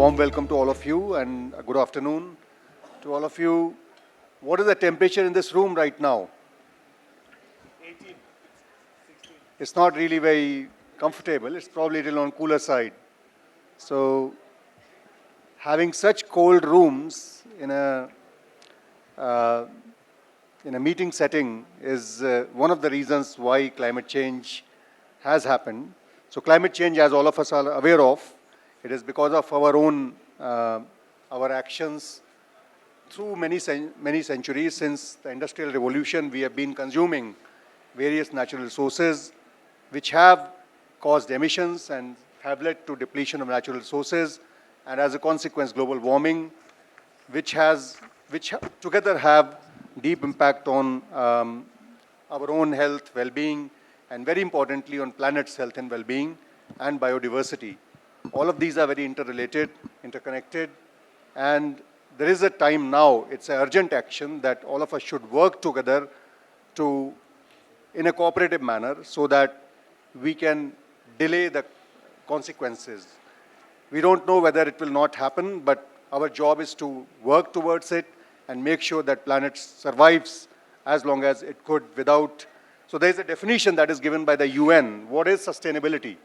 warm welcome to all of you and a good afternoon to all of you. What is the temperature in this room right now? 18, 16. It's not really very comfortable. It's probably a little on cooler side. So having such cold rooms in a meeting setting is one of the reasons why climate change has happened. So climate change, as all of us are aware of, it is because of our own, our actions through many centuries. Since the Industrial Revolution, we have been consuming various natural resources which have caused emissions and have led to depletion of natural resources, and as a consequence, global warming, which together have deep impact on our own health, well-being, and very importantly on planet's health and well-being and biodiversity. All of these are very interrelated, interconnected, and there is a time now, it's an urgent action that all of us should work together in a cooperative manner so that we can delay the consequences. We don't know whether it will not happen, but our job is to work towards it and make sure that planet survives as long as it could without. So there is a definition that is given by the UN. What is sustainability?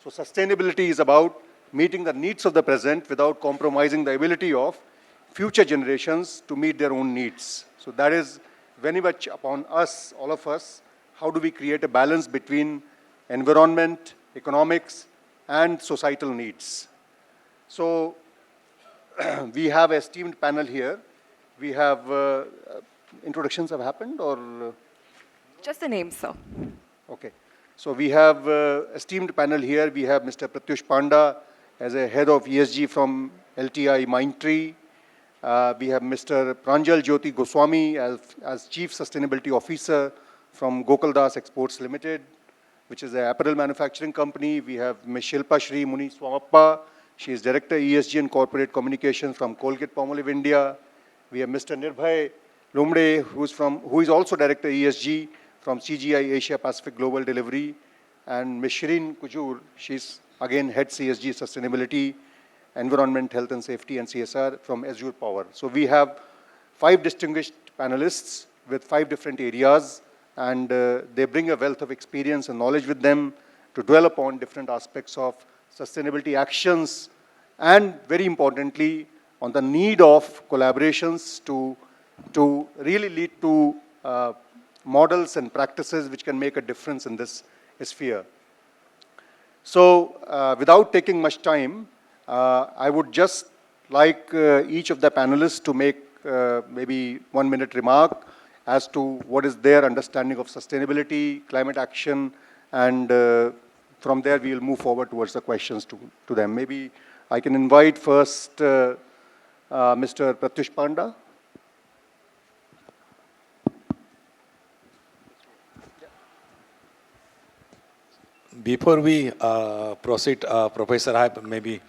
So sustainability is about meeting the needs of the present without compromising the ability of future generations to meet their own needs. So that is very much upon us, all of us. How do we create a balance between environment, economics, and societal needs? So we have an esteemed panel here. We have, introductions have happened or? Just the name, sir. Okay. So we have esteemed panel here. We have Mr. Pratyush Panda as a head of ESG from LTIMindtree. We have Mr. Pranjal Jyoti Goswami as Chief Sustainability Officer from Gokaldas Exports Limited, which is an apparel manufacturing company. We have Ms. Shilpashree Muniswamappa. She is Director ESG and Corporate Communications from Colgate Palmolive India. We have Mr. Nirbhay Lumde, who is also Director ESG from CGI Asia Pacific Global Delivery, and Ms. Shirin Kujur, she's again Head CSG Sustainability, Environment, Health and Safety and CSR from Azure Power. So we have 5 distinguished panelists with 5 different areas, and they bring a wealth of experience and knowledge with them to dwell upon different aspects of sustainability actions, and very importantly, on the need of collaborations to really lead to models and practices which can make a difference in this sphere. So without taking much time, I would just like each of the panelists to make maybe 1-minute remark as to what is their understanding of sustainability, climate action, and from there we will move forward towards the questions to them. Maybe I can invite first Mr. Pratyush Panda. Before we proceed, Professor, I have maybe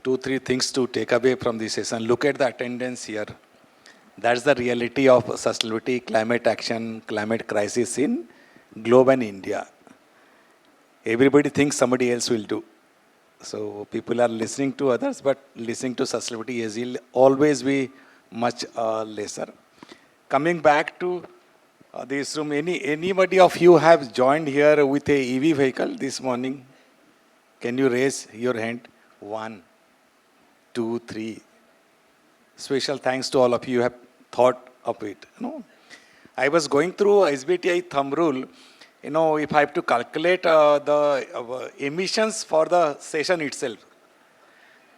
2-3 things to take away from this session. Look at the attendance here. That's the reality of sustainability, climate action, climate crisis in globe and India. Everybody thinks somebody else will do. So people are listening to others, but listening to sustainability will always be much lesser. Coming back to this room, anybody of you have joined here with a EV vehicle this morning? Can you raise your hand? 1, 2, 3. Special thanks to all of you who have thought of it. I was going through SBTi thumb rule. If I have to calculate the emissions for the session itself.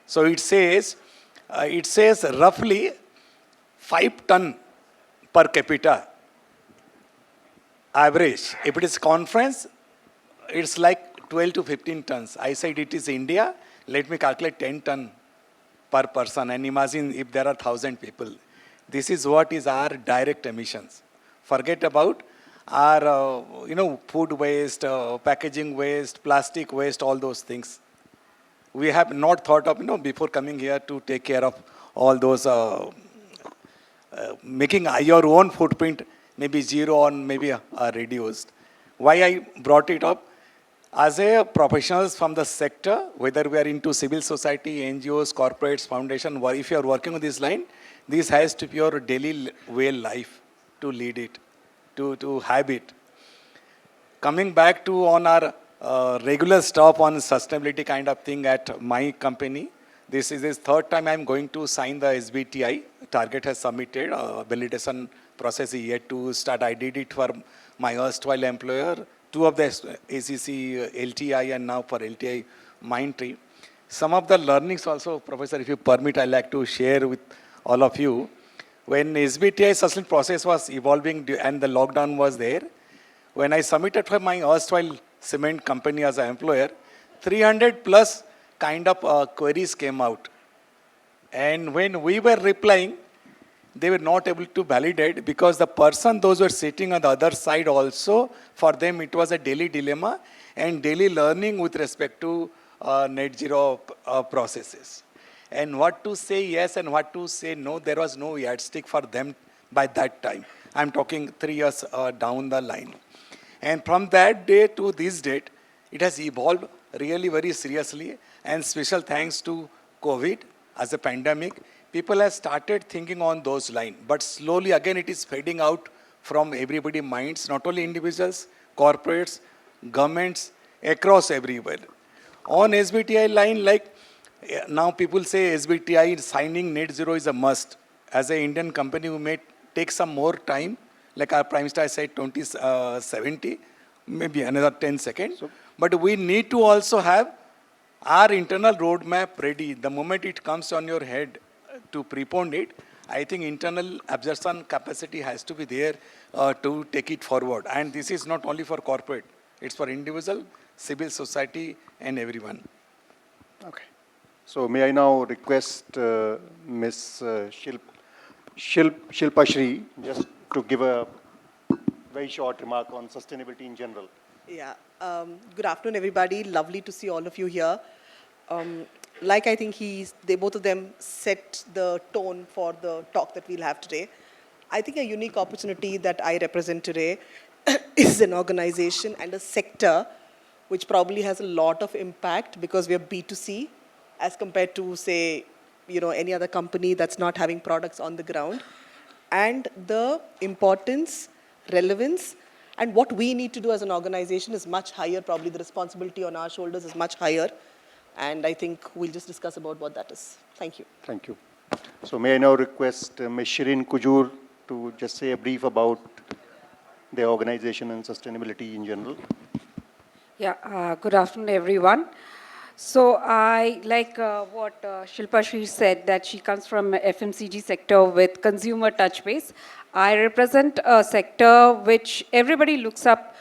So it says roughly 5 ton per capita average. If it is conference, it's like 12 to 15 tons. I said it is India. Let me calculate 10 ton per person and imagine if there are 1,000 people. This is what is our direct emissions. Forget about our, food waste, packaging waste, plastic waste, all those things. We have not thought of, before coming here to take care of all those, making your own footprint maybe zero or maybe reduced. Why I brought it up? As a professionals from the sector, whether we are into civil society, NGOs, corporates, foundation, or if you are working on this line, this has to be your daily way life to lead it, to have it. Coming back to on our regular stop on sustainability kind of thing at my company, this is the third time I'm going to sign the SBTI. Target has submitted, validation process is yet to start. I did it for my erstwhile employer, two of the ACC, LTI, and now for LTIMindtree. Some of the learnings also, Professor, if you permit, I'd like to share with all of you. When SBTI sustainability process was evolving and the lockdown was there, when I submitted for my erstwhile cement company as an employer, 300 plus kind of queries came out. And when we were replying, they were not able to validate because the person, those were sitting on the other side also, for them it was a daily dilemma and daily learning with respect to net zero processes. And what to say yes and what to say no, there was no yardstick for them by that time. I'm talking 3 years down the line. And from that day to this date, it has evolved really very seriously. And special thanks to COVID as a pandemic, people have started thinking on those lines. But slowly again, it is fading out from everybody's minds, not only individuals, corporates, governments, across everywhere. On SBTI line, like now people say SBTI signing net zero is a must. As an Indian company, we may take some more time. Like our Prime Minister said, 2070, maybe another 10 seconds. But we need to also have our internal roadmap ready. The moment it comes on your head to prepone it, I think internal absorption capacity has to be there to take it forward. And this is not only for corporate, it's for individual, civil society, and everyone. Okay. So may I now request Ms. Shilpashree just to give a very short remark on sustainability in general. Yeah. Good afternoon, everybody. Lovely to see all of you here. Like I think they both of them set the tone for the talk that we'll have today. I think a unique opportunity that I represent today is an organization and a sector which probably has a lot of impact because we are B2C as compared to, say, any other company that's not having products on the ground. And the importance, relevance, and what we need to do as an organization is much higher. Probably the responsibility on our shoulders is much higher. And I think we'll just discuss about what that is. Thank you. Thank you. So may I now request Ms. Shirin Kujur to just say a brief about the organization and sustainability in general. Yeah, good afternoon, everyone. So I like what Shilpashree said, that she comes from FMCG sector with consumer touch base. I represent a sector which everybody looks up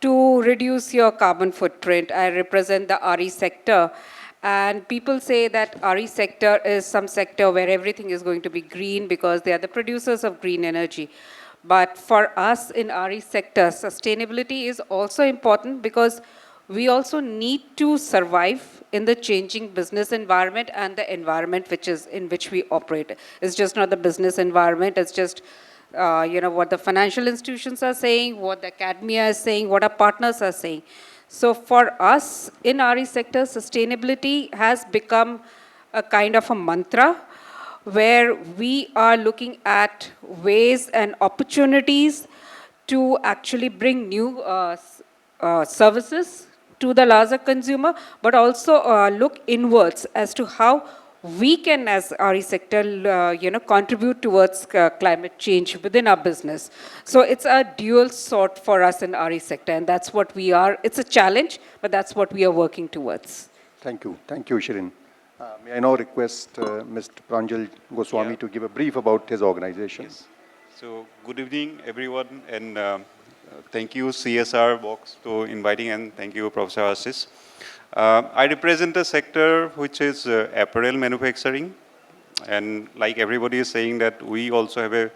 to reduce your carbon footprint. I represent the RE sector. And people say that RE sector is some sector where everything is going to be green because they are the producers of green energy. But for us in RE sector, sustainability is also important because we also need to survive in the changing business environment and the environment in which we operate. It's just not the business environment, it's just what the financial institutions are saying, what the academia is saying, what our partners are saying. So for us in RE sector, sustainability has become a kind of a mantra where we are looking at ways and opportunities to actually bring new services to the larger consumer, but also look inwards as to how we can, as RE sector, contribute towards climate change within our business. So it's a dual sort for us in RE sector, and that's what we are. It's a challenge, but that's what we are working towards. Thank you. Thank you, Shirin. May I now request Mr. Pranjal Goswami to give a brief about his organization. Yes. So good evening, everyone, and thank you, CSRBOX, for inviting, and thank you, Professor Ashish. I represent a sector which is apparel manufacturing, and like everybody is saying that we also have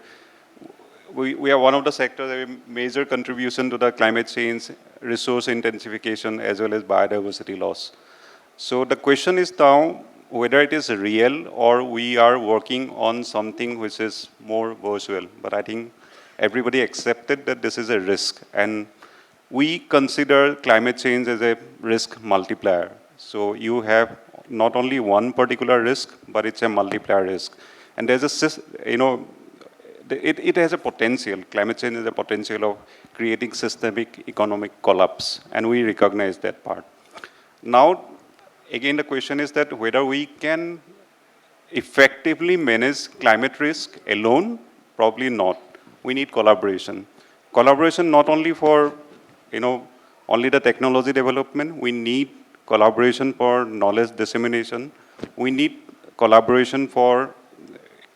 we are one of the sectors that have a major contribution to the climate change, resource intensification, as well as biodiversity loss. So the question is now whether it is real or we are working on something which is more virtual. But I think everybody accepted that this is a risk. And we consider climate change as a risk multiplier. So you have not only one particular risk, but it's a multiplier risk. And there's it has a potential, climate change has a potential of creating systemic economic collapse, and we recognize that part. Now, again, the question is that whether we can effectively manage climate risk alone, probably not. We need collaboration. Collaboration not only for, only the technology development, we need collaboration for knowledge dissemination. We need collaboration for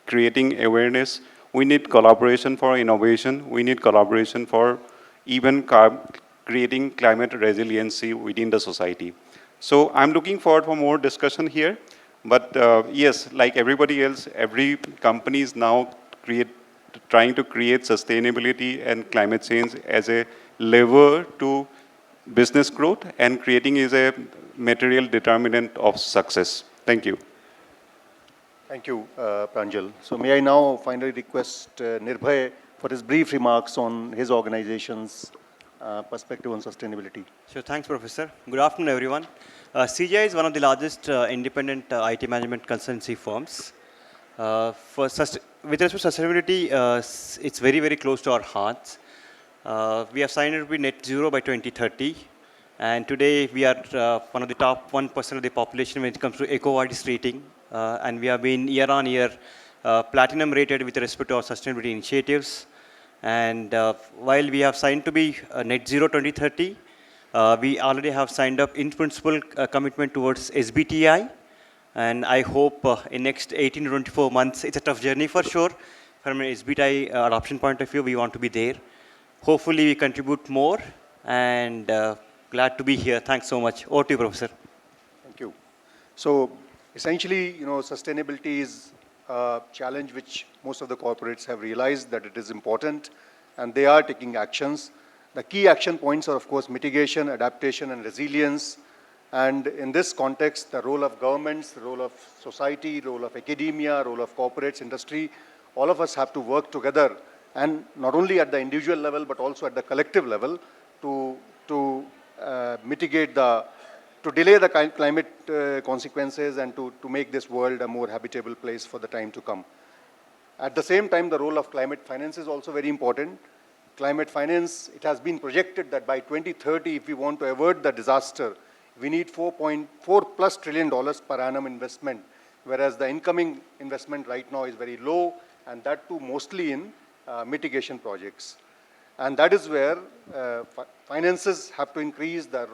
creating awareness. We need collaboration for innovation. We need collaboration for even creating climate resiliency within the society. So I'm looking forward for more discussion here. But yes, like everybody else, every company is now trying to create sustainability and climate change as a lever to business growth, and creating is a material determinant of success. Thank you. Thank you, Pranjal. So may I now finally request Nirbhay for his brief remarks on his organization's perspective on sustainability. Sure, thanks, Professor. Good afternoon, everyone. CGI is one of the largest independent IT management consultancy firms. With respect to sustainability, it's very, very close to our hearts. We have signed up with net zero by 2030. And today we are one of the top 1% of the population when it comes to EcoVadis rating. And we have been year on year platinum rated with respect to our sustainability initiatives. And while we have signed to be net zero 2030, we already have signed up in principle commitment towards SBTI. And I hope in next 18 to 24 months, it's a tough journey for sure. From an SBTI adoption point of view, we want to be there. Hopefully we contribute more, and glad to be here. Thanks so much. Over to you, Professor. Thank you. So essentially, sustainability is a challenge which most of the corporates have realized that it is important, and they are taking actions. The key action points are, of course, mitigation, adaptation, and resilience. And in this context, the role of governments, the role of society, the role of academia, role of corporates, industry, all of us have to work together, and not only at the individual level, but also at the collective level to mitigate to delay the climate consequences and to make this world a more habitable place for the time to come. At the same time, the role of climate finance is also very important. Climate finance, it has been projected that by 2030, if we want to avert the disaster, we need $4.4+ trillion per annum investment, whereas the incoming investment right now is very low, and that too mostly in mitigation projects. And that is where finances have to increase, the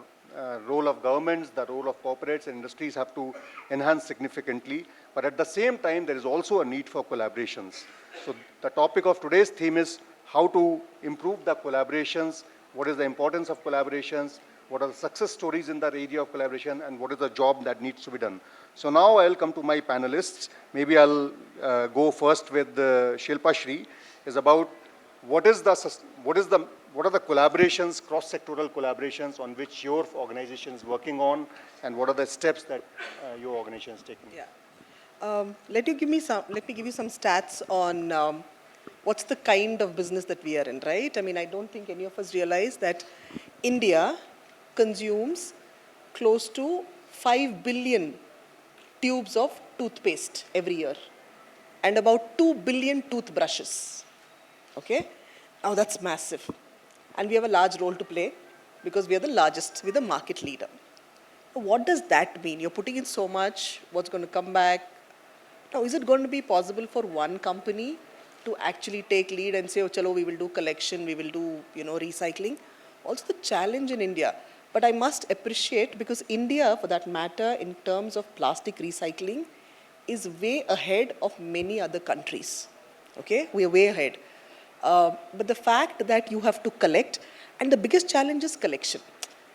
role of governments, the role of corporates and industries have to enhance significantly. But at the same time, there is also a need for collaborations. So the topic of today's theme is how to improve the collaborations, what is the importance of collaborations, what are the success stories in that area of collaboration, and what is the job that needs to be done. So now I'll come to my panelists. Maybe I'll go first with Shilpashree. Is about what are the collaborations, cross-sectoral collaborations on which your organization is working on, and what are the steps that your organization is taking? Yeah. Let me give you some stats on what's the kind of business that we are in, right? I mean, I don't think any of us realize that India consumes close to 5 billion tubes of toothpaste every year and about 2 billion toothbrushes. Okay? Now that's massive. And we have a large role to play because we are the largest, we're the market leader. What does that mean? You're putting in so much, what's going to come back? Now, is it going to be possible for one company to actually take lead and say, oh, chalo, we will do collection, we will do, recycling? Also the challenge in India. But I must appreciate, because India, for that matter, in terms of plastic recycling, is way ahead of many other countries. Okay? We are way ahead. But the fact that you have to collect, and the biggest challenge is collection.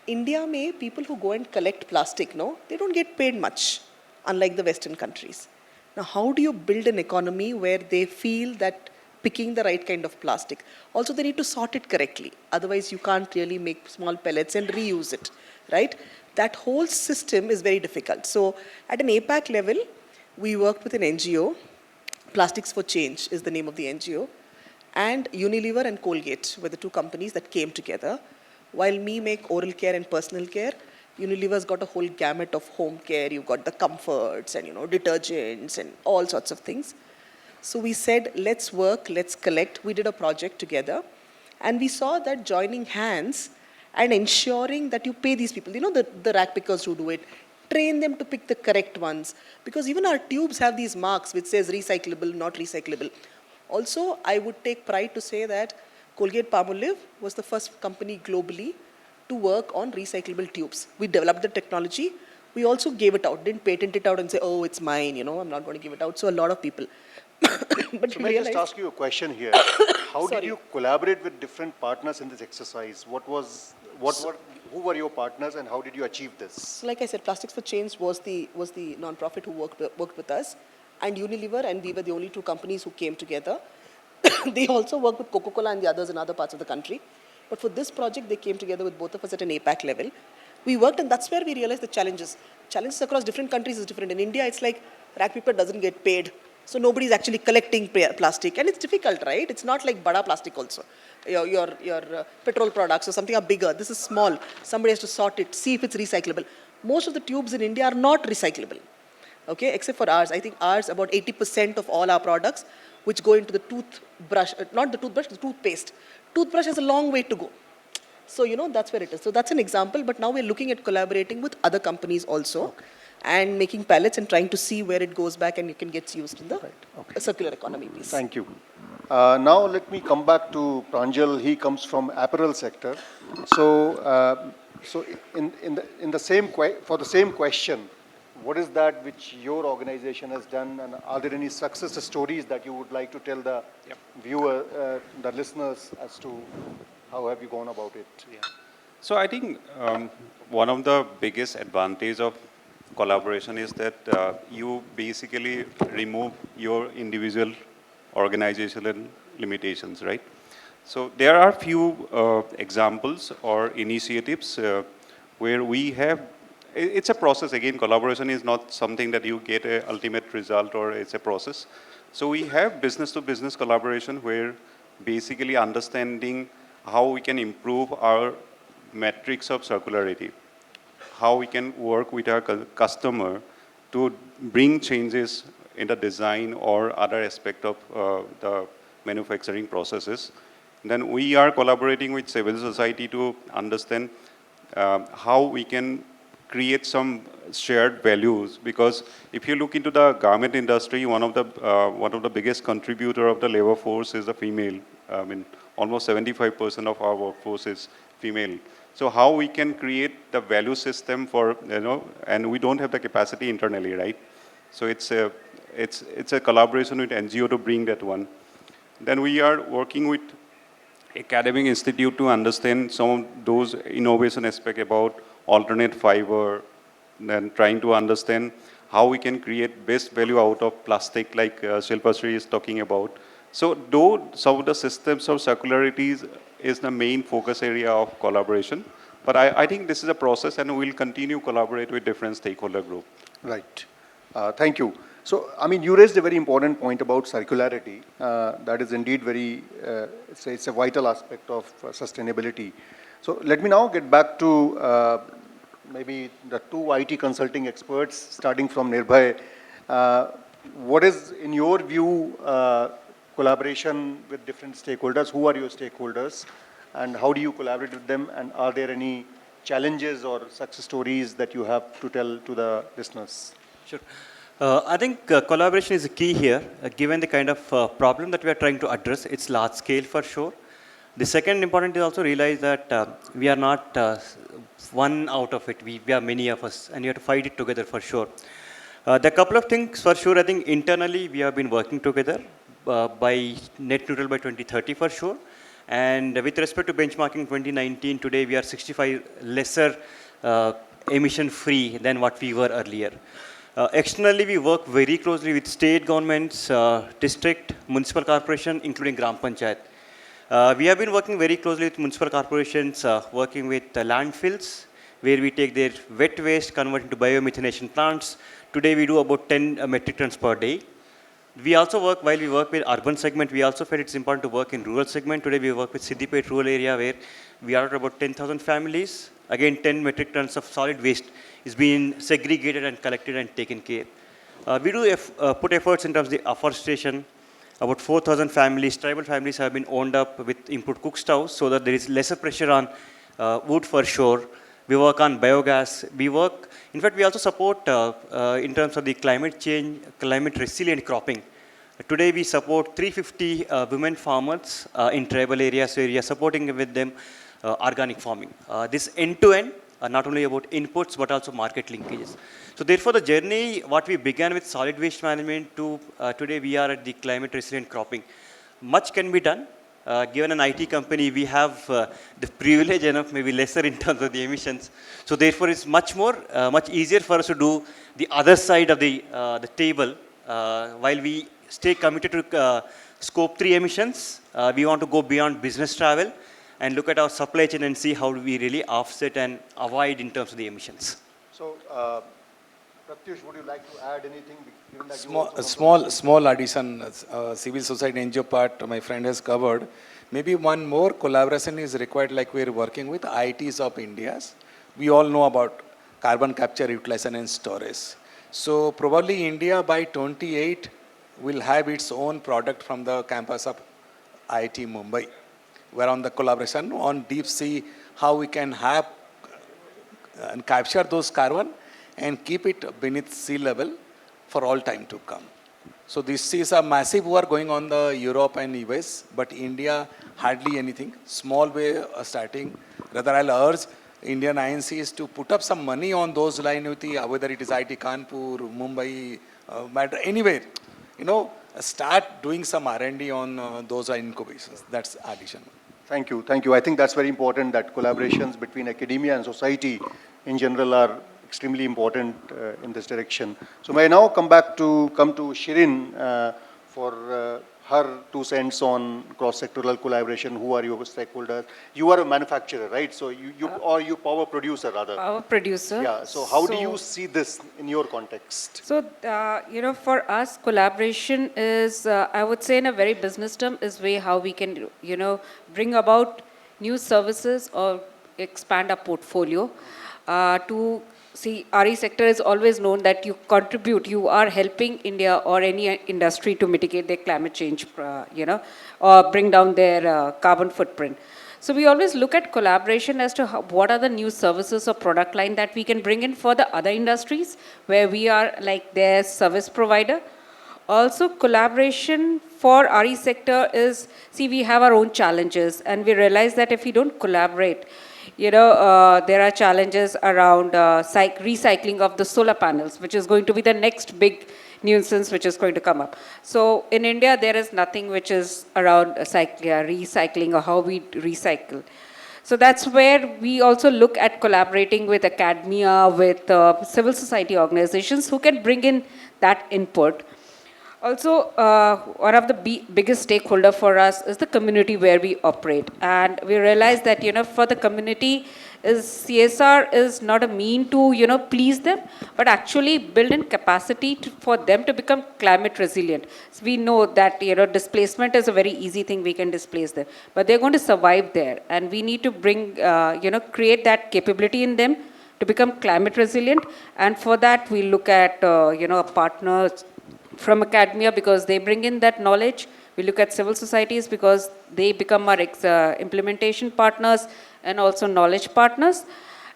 India may, people who go and collect plastic, they don't get paid much, unlike the Western countries. Now, how do you build an economy where they feel that picking the right kind of plastic? Also, they need to sort it correctly. Otherwise, you can't really make small pellets and reuse it, right? That whole system is very difficult. So, at an APAC level, we worked with an NGO. Plastics for Change is the name of the NGO. And Unilever and Colgate were the two companies that came together. While me make oral care and personal care, Unilever's got a whole gamut of home care. You've got the comforts and, detergents and all sorts of things. So we said, let's work, let's collect. We did a project together. And we saw that joining hands and ensuring that you pay these people, the rack pickers who do it, train them to pick the correct ones. Because even our tubes have these marks which says recyclable, not recyclable. Also, I would take pride to say that Colgate Palmolive was the first company globally to work on recyclable tubes. We developed the technology. We also gave it out, didn't patent it out and say, oh, it's mine, I'm not going to give it out. So a lot of people. But So may I just ask you a question here? How did you collaborate with different partners in this exercise? Who were your partners and how did you achieve this? So like I said, Plastics for Change was the non-profit who worked with us, and Unilever, and we were the only two companies who came together. They also worked with Coca-Cola and the others in other parts of the country. But for this project, they came together with both of us at an APAC level. We worked, and that's where we realized the challenges. Challenges across different countries is different. In India, it's like rack paper doesn't get paid. So nobody's actually collecting plastic. And it's difficult, right? It's not like bada plastic also. Your petrol products or something are bigger. This is small. Somebody has to sort it, see if it's recyclable. Most of the tubes in India are not recyclable. Okay, except for ours. I think ours, about 80% of all our products, which go into the toothbrush, not the toothbrush, the toothpaste. Toothbrush has a long way to go. So, that's where it is. So that's an example, but now we're looking at collaborating with other companies also and making pallets and trying to see where it goes back and it can get used in the circular economy piece. Thank you. Now let me come back to Pranjal. He comes from apparel sector. So, in the same for the same question, what is that which your organization has done, and are there any success stories that you would like to tell the viewer, the listeners, as to how have you gone about it? Yeah. So I think one of the biggest advantage of collaboration is that you basically remove your individual organizational limitations, right? So there are few examples or initiatives where we have. It's a process. Again, collaboration is not something that you get an ultimate result, or it's a process. So we have business-to-business collaboration where basically understanding how we can improve our metrics of circularity, how we can work with our customer to bring changes in the design or other aspect of the manufacturing processes. Then we are collaborating with civil society to understand how we can create some shared values, because if you look into the garment industry, one of the biggest contributor of the labor force is the female. I mean, almost 75% of our workforce is female. So how we can create the value system for, and we don't have the capacity internally, right? So it's a collaboration with NGO to bring that one. Then we are working with academic institute to understand some of those innovation aspect about alternate fiber, then trying to understand how we can create best value out of plastic, like Shilpashree is talking about. So though some of the systems of circularities is the main focus area of collaboration, but I think this is a process and we'll continue to collaborate with different stakeholder group. Right. Thank you. So, I mean, you raised a very important point about circularity. That is indeed very, it's a vital aspect of sustainability. So let me now get back to maybe the two IT consulting experts, starting from Nirbhay. What is, in your view, collaboration with different stakeholders? Who are your stakeholders? And how do you collaborate with them? And are there any challenges or success stories that you have to tell to the listeners? Sure. I think collaboration is a key here, given the kind of problem that we are trying to address. It's large scale for sure. The second important is also realize that we are not one out of it. We are many of us, and you have to fight it together for sure. There are a couple of things for sure. I think internally we have been working together by net neutral by 2030 for sure. And with respect to benchmarking 2019, today we are 65 lesser emission free than what we were earlier. Externally, we work very closely with state governments, district, municipal corporation, including Gram Panchayat. We have been working very closely with municipal corporations, working with landfills, where we take their wet waste, convert into biomethanation plants. Today, we do about 10 metric tons per day. We also work, while we work with urban segment, we also felt it's important to work in rural segment. Today we work with Siddipet rural area where we are at about 10,000 families. Again, 10 metric tons of solid waste is being segregated and collected and taken care. We do put efforts in terms of the afforestation. About 4,000 families, tribal families have been owned up with input cook stoves so that there is lesser pressure on wood for sure. We work on biogas. We work, in fact, we also support in terms of the climate change, climate resilient cropping. Today we support 350 women farmers in tribal areas where we are supporting with them organic farming. This end-to-end, not only about inputs but also market linkages. So therefore the journey, what we began with solid waste management to today we are at the climate resilient cropping. Much can be done. Given an IT company, we have the privilege enough, maybe lesser in terms of the emissions. So therefore, it's much easier for us to do the other side of the table. While we stay committed to scope 3 emissions, we want to go beyond business travel and look at our supply chain and see how we really offset and avoid in terms of the emissions. So, Pratyush, would you like to add anything? Given that you also Small addition, civil society NGO part my friend has covered. Maybe one more collaboration is required, like we're working with ITs of India. We all know about carbon capture, utilization and storage. So probably India by 28 will have its own product from the campus of IIT Mumbai. We're on the collaboration on deep sea, how we can have and capture those carbon and keep it beneath sea level for all time to come. So this is a massive work going on the Europe and US, but India hardly anything. Small way starting. Rather, I'll urge Indian INCs to put up some money on those lines with the, whether it is IT Kanpur, Mumbai, matter anywhere. Start doing some R&D on those incubations. That's addition. Thank you. Thank you. I think that's very important that collaborations between academia and society in general are extremely important in this direction. So may I now come to Shirin for her 2 cents on cross-sectoral collaboration. Who are your stakeholders? You are a manufacturer, right? So you power producer rather. Power producer. Yeah. So how do you see this in your context? So, for us, collaboration is, I would say in a very business term, is way how we can, bring about new services or expand our portfolio to see, RE sector is always known that you contribute, you are helping India or any industry to mitigate their climate change, or bring down their carbon footprint. So we always look at collaboration as to what are the new services or product line that we can bring in for the other industries where we are like their service provider. Also, collaboration for RE sector is, see, we have our own challenges and we realize that if we don't collaborate, there are challenges around recycling of the solar panels, which is going to be the next big nuisance which is going to come up. So in India, there is nothing which is around recycling or how we recycle. So that's where we also look at collaborating with academia, with civil society organizations who can bring in that input. Also, one of the biggest stakeholder for us is the community where we operate. And we realize that, for the community, CSR is not a mean to, please them, but actually build in capacity for them to become climate resilient. So we know that, displacement is a very easy thing, we can displace them. But they're going to survive there. And we need to bring, create that capability in them to become climate resilient. And for that, we look at, a partner from academia because they bring in that knowledge. We look at civil societies because they become our implementation partners and also knowledge partners.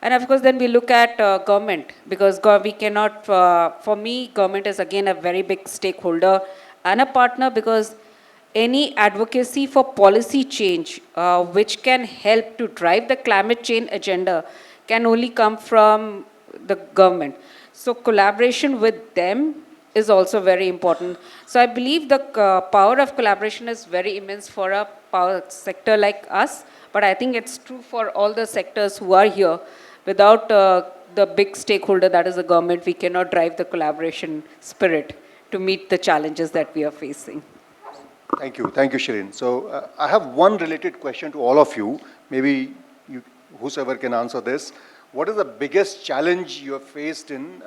And of course, then we look at government because we cannot, for me, government is again a very big stakeholder and a partner because any advocacy for policy change which can help to drive the climate change agenda can only come from the government. So collaboration with them is also very important. So I believe the power of collaboration is very immense for a power sector like us, but I think it's true for all the sectors who are here. Without the big stakeholder, that is the government, we cannot drive the collaboration spirit to meet the challenges that we are facing. Thank you, Shirin. So I have one related question to all of you. Maybe whosoever can answer this. What is the biggest challenge you have faced in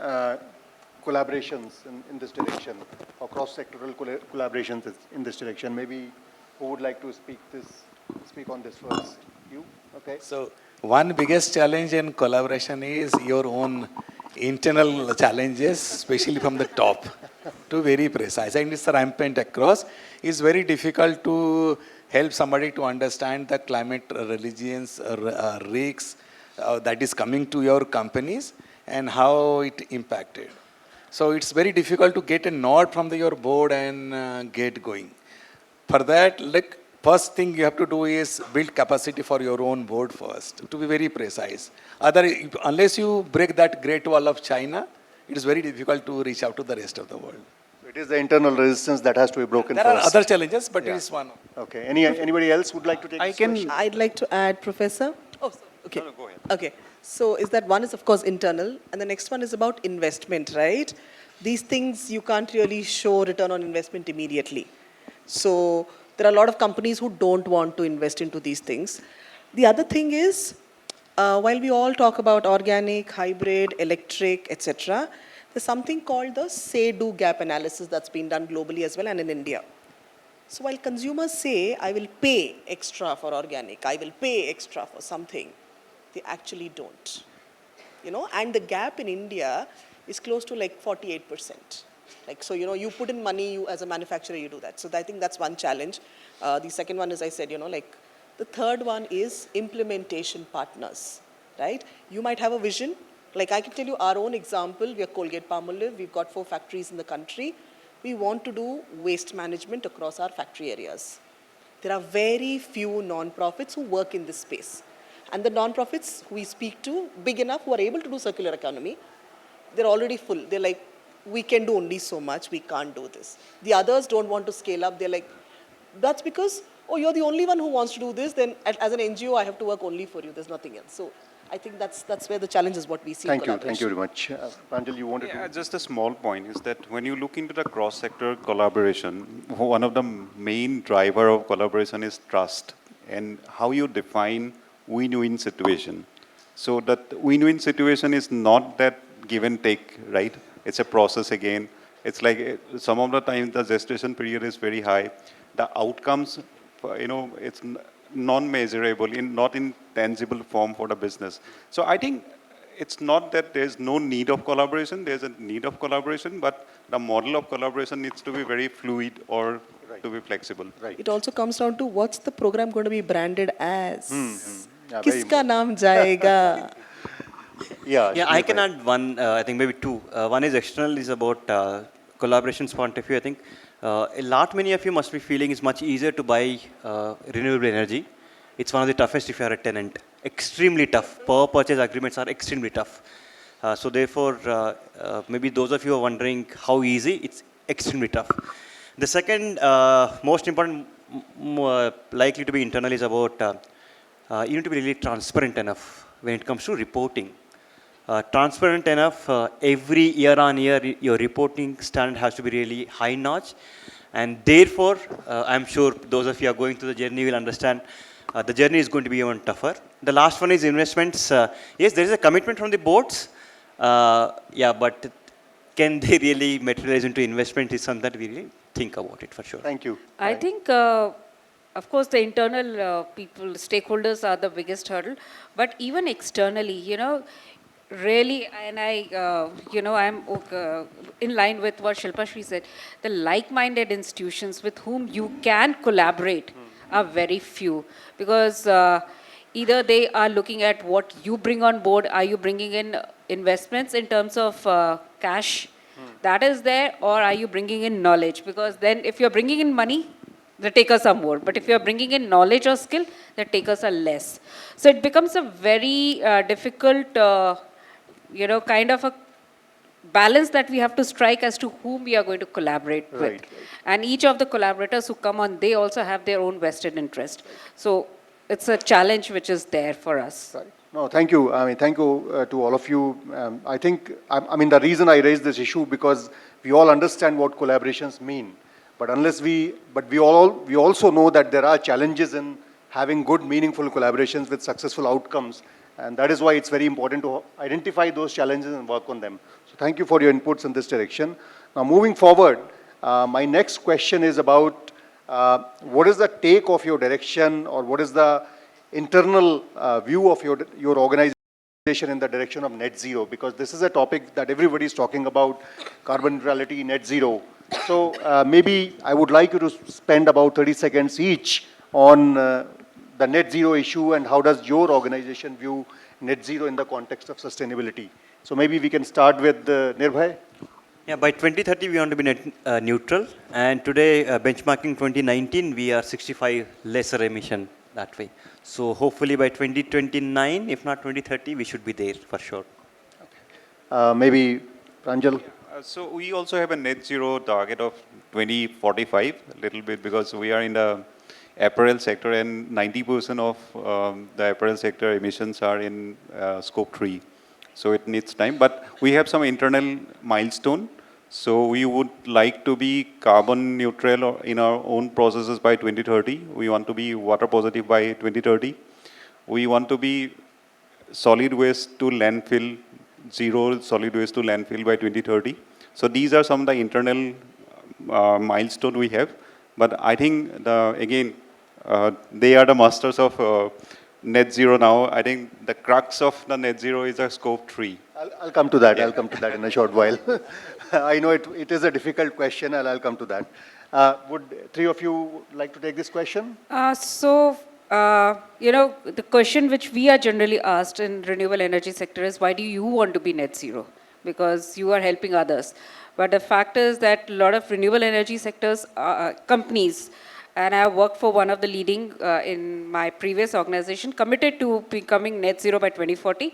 collaborations in this direction, or cross-sectoral collaborations in this direction. Maybe who would like to speak on this first? You? Okay. So one biggest challenge in collaboration is your own internal challenges, especially from the top, to very precise. And it's rampant across. It's very difficult to help somebody to understand the climate resilience risks that is coming to your companies and how it impacted. So it's very difficult to get a nod from your board and get going. For that, like, first thing you have to do is build capacity for your own board first, to be very precise. Unless you break that great wall of China, it is very difficult to reach out to the rest of the world. It is the internal resistance that has to be broken There first. are other challenges, but Yeah. it is one. Okay. Anybody else would like to take this question? I'd like to add, Professor. Oh, sorry. Okay. No, go ahead. Okay. So is that one is of course internal, and the next one is about investment, right? These things you can't really show return on investment immediately. So there are a lot of companies who don't want to invest into these things. The other thing is, while we all talk about organic, hybrid, electric, etc., there's something called the say-do gap analysis that's been done globally as well and in India. So while consumers say, I will pay extra for organic, I will pay extra for something, they actually don't. You know, and the gap in India is close to like 48%. Like, so, you know, you put in money, you as a manufacturer, you do that. So I think that's one challenge. The second one is, I said, you know, like, the third one is implementation partners, right? You might have a vision. Like, I can tell you our own example. We are Colgate Palmolive. We've got 4 factories in the country. We want to do waste management across our factory areas. There are very few non-profits who work in this space. And the non-profits who we speak to, big enough, who are able to do circular economy, they're already full. They're like, we can do only so much, we can't do this. The others don't want to scale up. They're like, that's because, oh, you're the only one who wants to do this, then as an NGO, I have to work only for you. There's nothing else. So I think that's where the challenge is, what we see in collaboration. Thank you very much. Pranjal, you wanted Yeah, to? just a small point is that when you look into the cross-sector collaboration, one of the main driver of collaboration is trust and how you define win-win situation. So that win-win situation is not that give and take, right? It's a process again. It's like some of the time the gestation period is very high. The outcomes, you know, it's non-measurable, not in tangible form for the business. So I think it's not that there's no need of collaboration. There's a need of collaboration, but the model of collaboration needs to be very fluid or to be flexible. Right. It also comes down to what's the program going to be branded as? Yeah, very Kiska naam jayega? Yeah, I can add one, I think maybe two. One is external, is about collaborations point of view. I think a lot many of you must be feeling it's much easier to buy renewable energy. It's one of the toughest if you are a tenant. Extremely tough. Power purchase agreements are extremely tough. So therefore, maybe those of you who are wondering how easy, it's extremely tough. The second most important, likely to be internal, is about you need to be really transparent enough when it comes to reporting. Transparent enough, every year on year, your reporting standard has to be really high notch. And therefore, I'm sure those of you who are going through the journey will understand the journey is going to be even tougher. The last one is investments. Yes, there is a commitment from the boards. Yeah, but can they really materialize into investment is something that we really think about it for sure. Thank you. I think, of course, the internal people, stakeholders are the biggest hurdle, but even externally, you know, really, and I'm in line with what Shilpashree said, the like-minded institutions with whom you can collaborate are very few, because either they are looking at what you bring on board, are you bringing in investments in terms of cash, that is there, or are you bringing in knowledge? Because then if you're bringing in money, the takers are more. But if you're bringing in knowledge or skill, the takers are less. So it becomes a very difficult, kind of a balance that we have to strike as to whom we are going to collaborate with. Right. And each of the collaborators who come on, they also have their own vested interest. So it's a challenge which is there for us. Right. No, thank you. I mean, thank you to all of you. I think, the reason I raised this issue, because we all understand what collaborations mean. But we also know that there are challenges in having good, meaningful collaborations with successful outcomes. And that is why it's very important to identify those challenges and work on them. So thank you for your inputs in this direction. Now, moving forward, my next question is about what is the take of your direction, or what is the internal view of your organization in the direction of net zero? Because this is a topic that everybody is talking about, carbon neutrality, net zero. So maybe I would like you to spend about 30 seconds each on the net zero issue, and how does your organization view net zero in the context of sustainability. So maybe we can start with Nirbhay. Yeah, by 2030 we want to be net neutral, and today benchmarking 2019 we are 65 lesser emission that way. So hopefully by 2029, if not 2030, we should be there for sure. Maybe Pranjal. So we also have a net zero target of 2045, a little bit, because we are in the apparel sector, and 90% of the apparel sector emissions are in scope 3. So it needs time, but we have some internal milestone. So we would like to be carbon neutral in our own processes by 2030. We want to be water positive by 2030. We want to be solid waste to landfill, zero solid waste to landfill by 2030. So these are some of the internal milestones we have. But I think, they are the masters of net zero now. I think the crux of the net zero is a scope 3. I'll come to that. Yeah. I'll come to that in a short while. I know it is a difficult question, and I'll come to that. Would three of you like to take this question? The question which we are generally asked in renewable energy sector is, why do you want to be net zero? Because you are helping others. But the fact is that a lot of renewable energy sectors, companies, and I worked for one of the leading in my previous organization, committed to becoming net zero by 2040.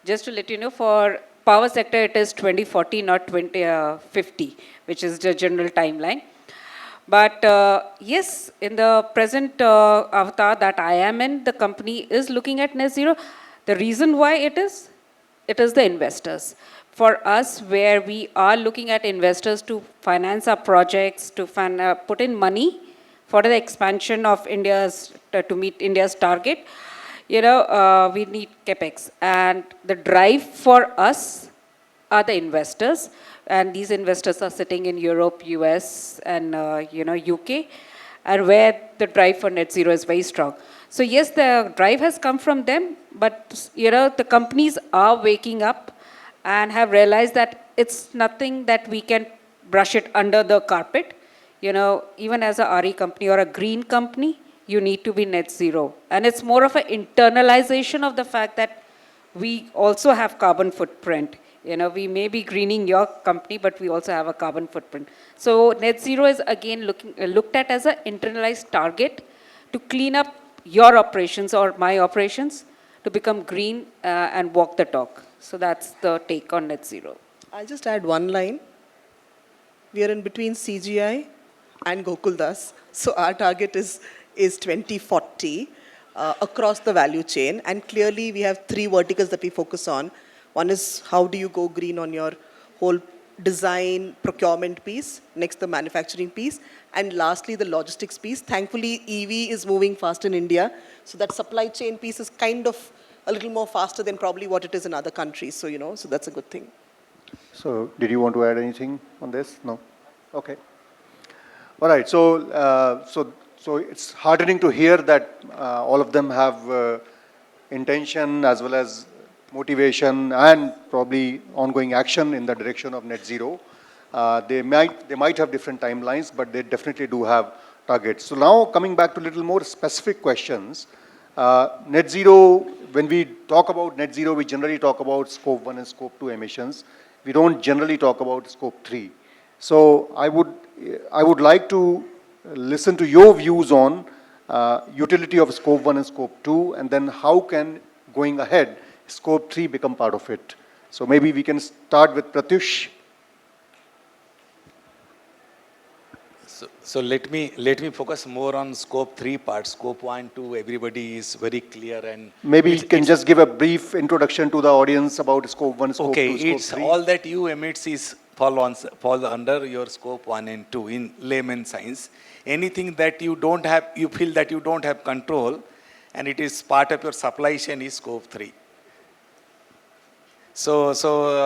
Just to let you know, for power sector, it is 2040, not 2050, which is the general timeline. But yes, in the present avatar that I am in, the company is looking at net zero. The reason why it is the investors. For us, where we are looking at investors to finance our projects, to put in money for the expansion of India's, to meet India's target, we need capex. And the drive for us are the investors. And these investors are sitting in Europe, US, and UK, and where the drive for net zero is very strong. So yes, the drive has come from them, but the companies are waking up and have realized that it's nothing that we can brush it under the carpet. Even as a RE company or a green company, you need to be net zero. And it's more of an internalization of the fact that we also have carbon footprint. We may be greening your company, but we also have a carbon footprint. So net zero is again looked at as an internalized target to clean up your operations or my operations to become green and walk the talk. So that's the take on net zero. I'll just add one line. We are in between CGI and Gokaldas. So our target is 2040 across the value chain. And clearly we have 3 verticals that we focus on. One is how do you go green on your whole design, procurement piece. Next, the manufacturing piece. And lastly, the logistics piece. Thankfully, EV is moving fast in India. So that supply chain piece is kind of a little more faster than probably what it is in other countries. So, so that's a good thing. So, did you want to add anything on this? No? Okay. All right. So, so it's heartening to hear that all of them have intention as well as motivation and probably ongoing action in the direction of net zero. They might have different timelines, but they definitely do have targets. So now coming back to a little more specific questions. Net zero, when we talk about net zero, we generally talk about scope 1 and scope 2 emissions. We don't generally talk about scope 3. So I would like to listen to your views on utility of scope 1 and scope 2, and then how can, going ahead, scope 3 become part of it. So maybe we can start with Pratyush. So let me focus more on scope 3 part. Scope 1, 2, everybody is very clear, and maybe you can just give a brief introduction to the audience about scope 1, scope 2, scope 3. It's all that you emits is fall under your scope 1 and 2 in layman science. Anything that you don't have, you feel that you don't have control, and it is part of your supply chain is scope 3. So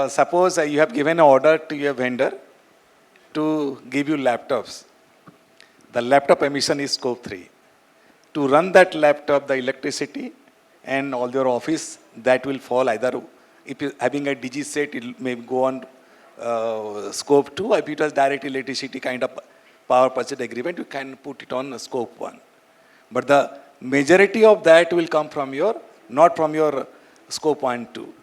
suppose you have given an order to your vendor to give you laptops. The laptop emission is scope 3. To run that laptop, the electricity and all your office, that will fall either, if you're having a digi set, it may go on scope 2. If it was direct electricity kind of power purchase agreement, you can put it on scope 1. But the majority of that will come from your, not from your scope 1, 2.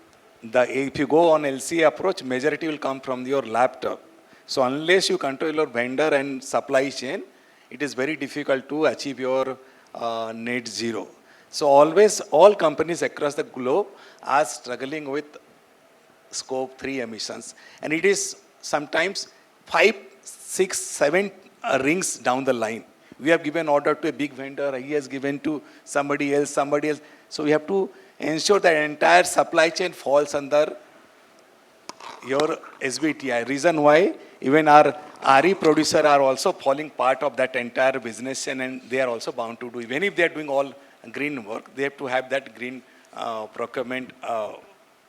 If you go on LCA approach, majority will come from your laptop. So unless you control your vendor and supply chain, it is very difficult to achieve your net zero. So always, all companies across the globe are struggling with scope 3 emissions. And it is sometimes 5, 6, 7 rings down the line. We have given order to a big vendor, he has given to somebody else. So we have to ensure that entire supply chain falls under your SBTI. Reason why even our RE producer are also falling part of that entire business chain, and they are also bound to do. Even if they are doing all green work, they have to have that green procurement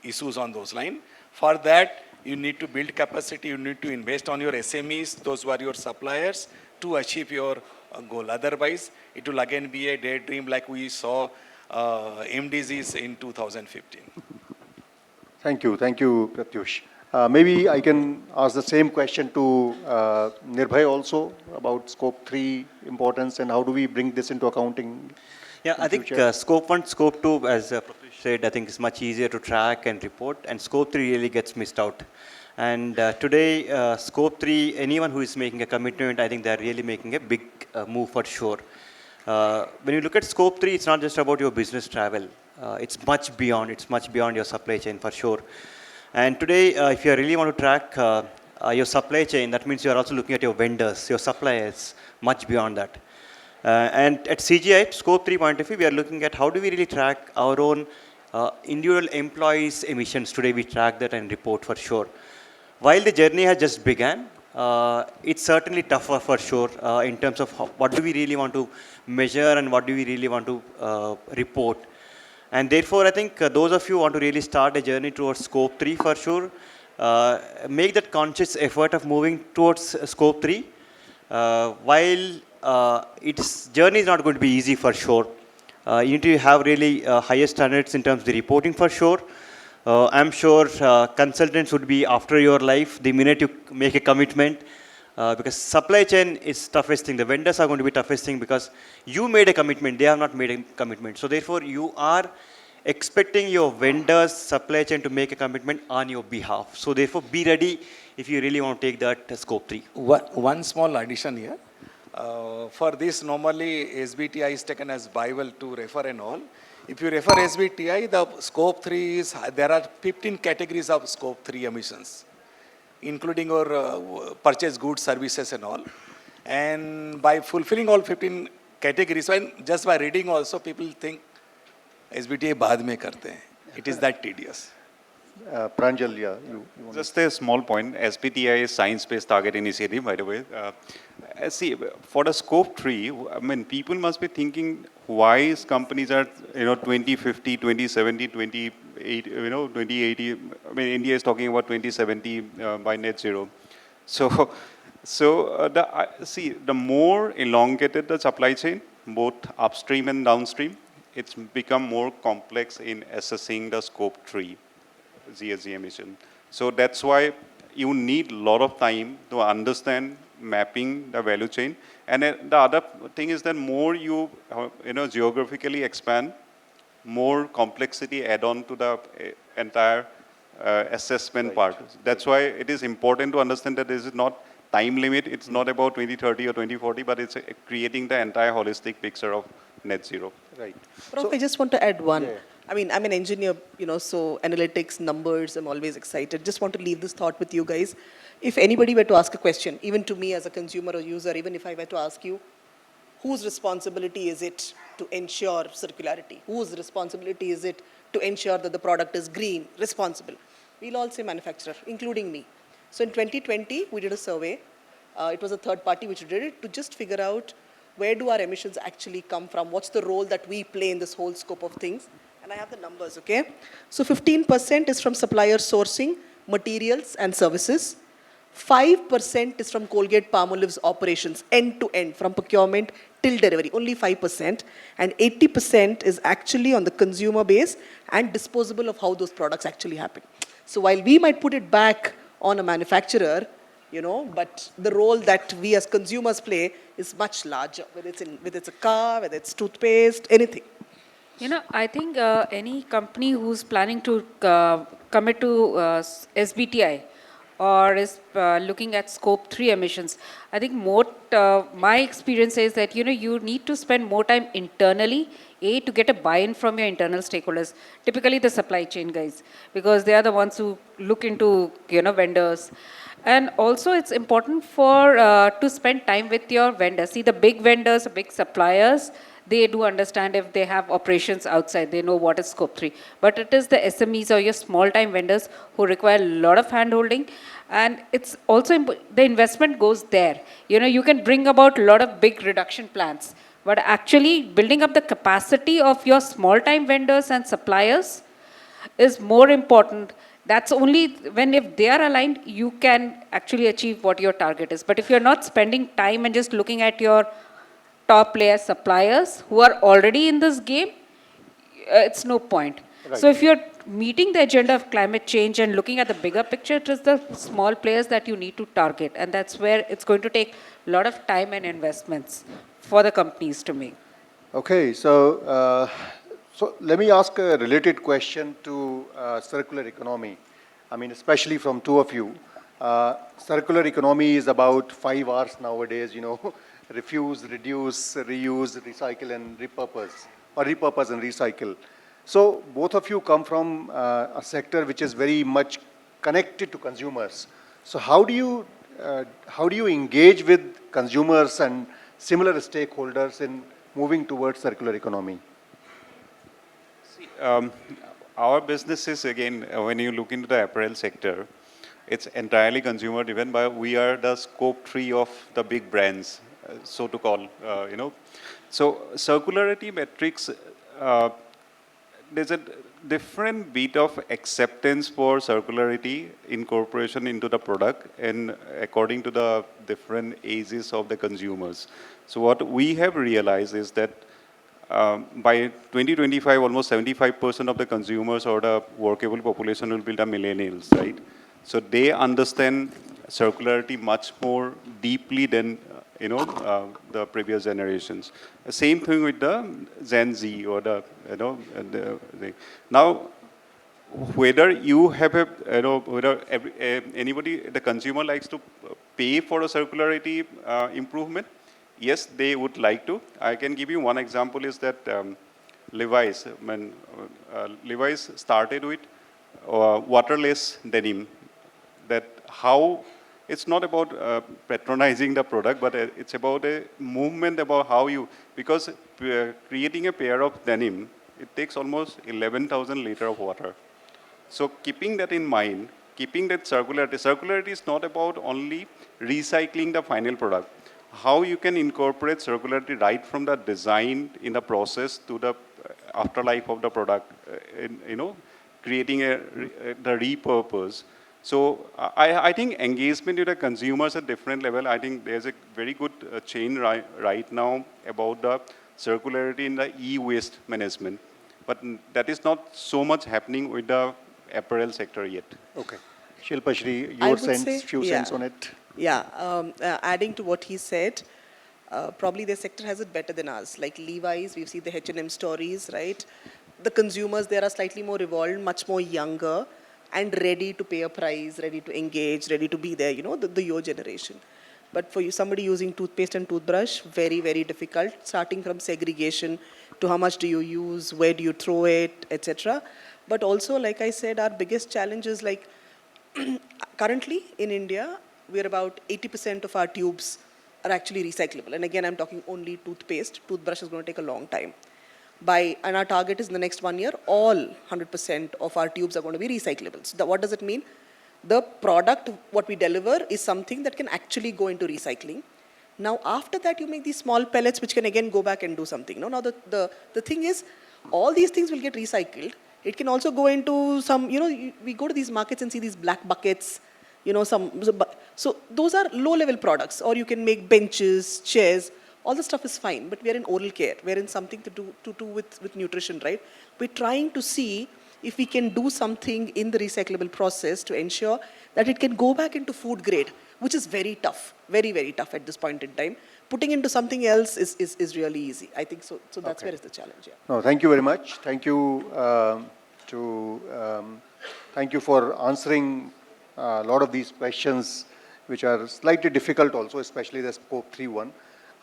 issues on those lines. For that, you need to build capacity, you need to invest on your SMEs, those who are your suppliers, to achieve your goal. Otherwise, it will again be a daydream like we saw MDGs in 2015. Thank you, Pratyush. Maybe I can ask the same question to Nirbhay also about scope 3 importance and how do we bring this into accounting? Yeah, I think scope 1, scope 2, as Pratyush said, I think is much easier to track and report, and scope 3 really gets missed out. And today, scope 3, anyone who is making a commitment, I think they're really making a big move for sure. When you look at scope 3, it's not just about your business travel. It's much beyond your supply chain for sure. And today, if you really want to track your supply chain, that means you're also looking at your vendors, your suppliers, much beyond that. And at CGI, scope 3 point of view, we are looking at how do we really track our own individual employees' emissions. Today, we track that and report for sure. While the journey has just begun, it's certainly tougher for sure in terms of what do we really want to measure and what do we really want to report. And therefore, I think those of you who want to really start a journey towards scope 3 for sure, make that conscious effort of moving towards scope 3. While its journey is not going to be easy for sure. You need to have really higher standards in terms of the reporting for sure. I'm sure consultants would be after your life the minute you make a commitment, because supply chain is toughest thing. The vendors are going to be toughest thing because you made a commitment, they have not made a commitment. So therefore, you are expecting your vendors, supply chain to make a commitment on your behalf. So therefore, be ready if you really want to take that scope 3. One small addition here. For this, normally SBTI is taken as Bible to refer and all. If you refer SBTI, the scope 3 is, there are 15 categories of scope 3 emissions, including your purchase goods, services and all. And by fulfilling all 15 categories, and just by reading also, people think SBTI baad mein karte hain. It is that tedious. Pranjal, yeah, you want Just a small point. SBTI is Science-Based Target Initiative, by the way. See, for the scope 3, I mean, people must be thinking why companies are, 2050, 2070, 2080, 2080. I mean, India is talking about 2070 by net zero. So the more elongated the supply chain, both upstream and downstream, it's become more complex in assessing the scope 3. GSG emission. So that's why you need a lot of time to understand mapping the value chain. And the other thing is that more you geographically expand, more complexity add on to the entire assessment part. That's why it is important to understand that this is not time limit. It's not about 2030 or 2040, but it's creating the entire holistic picture of net zero. Right. Prof, I just want to add one. Yeah. I mean, I'm an engineer, so analytics, numbers, I'm always excited. Just want to leave this thought with you guys. If anybody were to ask a question, even to me as a consumer or user, even if I were to ask you, whose responsibility is it to ensure circularity? Whose responsibility is it to ensure that the product is green, responsible? We'll all say manufacturer, including me. So in 2020, we did a survey. It was a third party which did it to just figure out where do our emissions actually come from? What's the role that we play in this whole scope of things? And I have the numbers, okay? So 15% is from supplier sourcing, materials and services. 5% is from Colgate Palmolive's operations, end to end, from procurement till delivery, only 5%. And 80% is actually on the consumer base and disposable of how those products actually happen. So while we might put it back on a manufacturer, you know, but the role that we as consumers play is much larger, whether it's a car, whether it's toothpaste, anything. You know, I think any company who's planning to commit to SBTI or is looking at scope 3 emissions, I think my experience is that, you know, you need to spend more time internally, to get a buy-in from your internal stakeholders, typically the supply chain guys, because they are the ones who look into, you know, vendors. And also it's important for to spend time with your vendors. See, the big vendors, the big suppliers, they do understand if they have operations outside, they know what is scope 3. But it is the SMEs or your small time vendors who require a lot of hand holding. And it's also, the investment goes there. You know, you can bring about a lot of big reduction plans, but actually building up the capacity of your small time vendors and suppliers is more important. That's only when, if they are aligned, you can actually achieve what your target is. But if you're not spending time and just looking at your top layer suppliers who are already in this game, it's no point. Right. So if you're meeting the agenda of climate change and looking at the bigger picture, it is the small players that you need to target. And that's where it's going to take a lot of time and investments for the companies to make. Okay, so let me ask a related question to circular economy. I mean, especially from two of you. Circular economy is about 5 R's nowadays, you know, refuse, reduce, reuse, recycle and repurpose, or repurpose and recycle. So both of you come from a sector which is very much connected to consumers. So how do you engage with consumers and similar stakeholders in moving towards circular economy? See, our business is, again, when you look into the apparel sector, it's entirely consumer driven, but we are the scope 3 of the big brands, so to call, you know. So circularity metrics, there's a different beat of acceptance for circularity incorporation into the product and according to the different ages of the consumers. So what we have realized is that by 2025, almost 75% of the consumers or the workable population will be the millennials, right? So they understand circularity much more deeply than the previous generations. The same thing with the Gen Z or now, whether you have anybody, the consumer likes to pay for a circularity improvement, yes, they would like to. I can give you one example is that Levi's, when Levi's started with waterless denim, that how it's not about patronizing the product, but it's about a movement about how you, because creating a pair of denim, it takes almost 11,000 liters of water. So keeping that in mind, keeping that circularity is not about only recycling the final product. How you can incorporate circularity right from the design in the process to the afterlife of the product, creating the repurpose. So I think engagement with the consumers at different level, I think there's a very good chain right now about the circularity in the e-waste management. But that is not so much happening with the apparel sector yet. Okay. Shilpashree, I your would say, few cents on it. Yeah, adding to what he said, probably the sector has it better than us. Like Levi's, we've seen the H&M stories, right? The consumers there are slightly more evolved, much more younger, and ready to pay a price, ready to engage, ready to be there, the your generation. But for you, somebody using toothpaste and toothbrush, very, very difficult, starting from segregation to how much do you use, where do you throw it, etc. But also, like I said, our biggest challenge is like, currently in India, we're about 80% of our tubes are actually recyclable. And again, I'm talking only toothpaste. Toothbrush is going to take a long time. And our target is in the next 1 year, all 100% of our tubes are going to be recyclable. So what does it mean? The product, what we deliver, is something that can actually go into recycling. Now, after that, you make these small pellets, which can again go back and do something. Now, the thing is, All these things will get recycled. It can also go into some, we go to these markets and see these black buckets, so those are low-level products, or you can make benches, chairs, all the stuff is fine, but we're in oral care, we're in something to do with nutrition, right? We're trying to see if we can do something in the recyclable process to ensure that it can go back into food grade, which is very tough, very, very tough at this point in time. Putting into something else is really easy, I think so. So that's where is the challenge, yeah. No, thank you very much. Thank you thank you for answering a lot of these questions, which are slightly difficult also, especially the scope 3 one.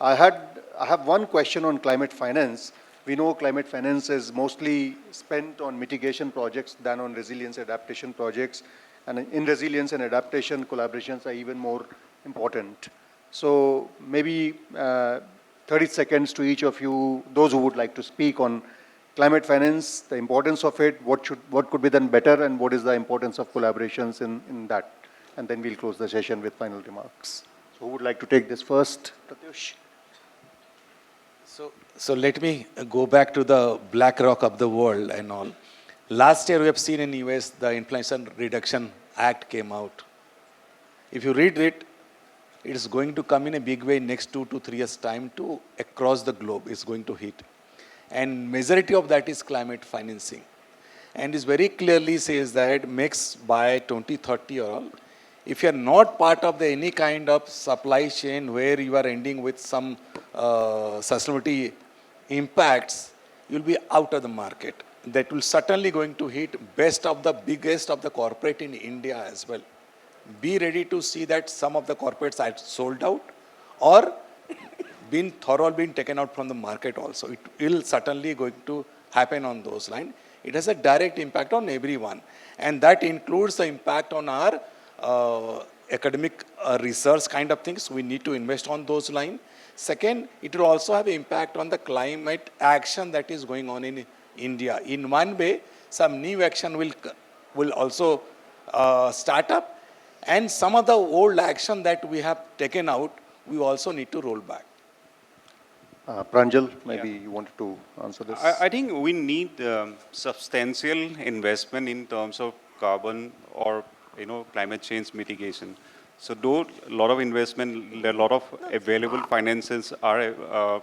I have one question on climate finance. We know climate finance is mostly spent on mitigation projects than on resilience adaptation projects. And in resilience and adaptation, collaborations are even more important. So maybe 30 seconds to each of you, those who would like to speak on climate finance, the importance of it, what could be done better, and what is the importance of collaborations in that. And then we'll close the session with final remarks. So who would like to take this first? Pratyush. So let me go back to the BlackRock of the world and all. Last year we have seen in US the Inflation Reduction Act came out. If you read it, it is going to come in a big way next 2 to 3 years time to across the globe. It's going to hit. And majority of that is climate financing. And it very clearly says that makes by 2030 or all, if you are not part of any kind of supply chain where you are ending with some sustainability impacts, you will be out of the market. That will certainly going to hit biggest of the corporate in India as well. Be ready to see that some of the corporates are sold out or been taken out from the market also. It will certainly going to happen on those lines. It has a direct impact on everyone. And that includes the impact on our academic research kind of things. We need to invest on those lines. Second, it will also have impact on the climate action that is going on in India. In one way, some new action will also start up, and some of the old action that we have taken out, we also need to roll back. Pranjal, maybe you wanted to answer this. I think we need substantial investment in terms of carbon or climate change mitigation. So though a lot of investment, a lot of available finances are